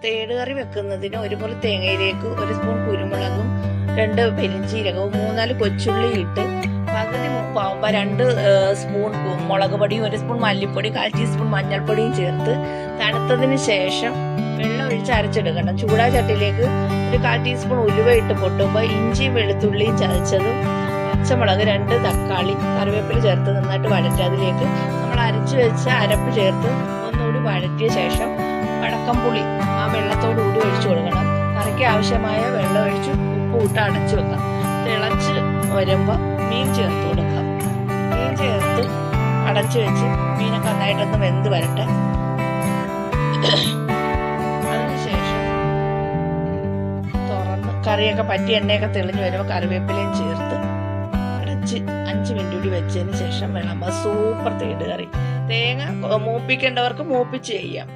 തേട് കറി വെക്കുന്നതിന് ഒരു മുറി തേങ്ങയിലേക്ക് 1 സ്പൂൺ കുരുമുളകും 2 പെരിഞ്ചീരകവും 3-4 കൊച്ചുള്ളി ഇട്ട് പകുതി മുപ്പാവുമ്പോൾ 2 സ്പൂൺ മുളക് പൊടിയും 1 സ്പൂൺ മല്ലിപ്പൊടി 1/4 ടീസ്പൂൺ മഞ്ഞൾപ്പൊടിയും ചേർത്ത് തണുത്തതിന് ശേഷം വെള്ളം ഒഴിച്ച് അരച്ചെടുക്കണം. ചൂടായ ചട്ടിയിലേക്ക് ഒരു 1/4 ടീസ്പൂൺ ഉലുവ ഇട്ട് പൊട്ടുമ്പോൾ ഇഞ്ചിയും വെളുത്തുള്ളിയും ചതച്ചതും പച്ചമുളക് 2 തക്കാളി കറിവേപ്പില ചേർത്ത് നന്നായിട്ട് വഴറ്റി അതിലേക്ക് നമ്മൾ അരച്ചു വെച്ച അരപ്പ് ചേർത്ത് ഒന്നുകൂടി വഴറ്റിയ ശേഷം വടക്കംപുളി ആ വെള്ളത്തോട് കൂടി ഒഴിച്ചു കൊടുക്കണം. കറിക്ക് ആവശ്യമായ വെള്ളം ഒഴിച്ച് ഉപ്പ് ഇട്ട് അടച്ചു വെക്കാം. തിളച്ച് വരുമ്പോൾ മീൻ ചേർത്ത് കൊടുക്കാം. മീൻ ചേർത്ത് അടച്ചു വെച്ച് മീനൊക്കെ നന്നായിട്ടൊന്ന് വെന്ത് വരട്ടെ. അതിനുശേഷം തുറന്ന് കറിയൊക്കെ പറ്റി എണ്ണയൊക്കെ തെളിഞ്ഞ് വരുമ്പോൾ കറിവേപ്പിലയും ചേർത്ത് അടച്ച് 5 മിനിറ്റ് കൂടി വെച്ചതിന് ശേഷം വിളമ്പ സൂപ്പർ തേട് കറി. തേങ്ങ മൂപ്പിക്കേണ്ടവർക്ക് മൂപ്പിച്ച് ചെയ്യാം.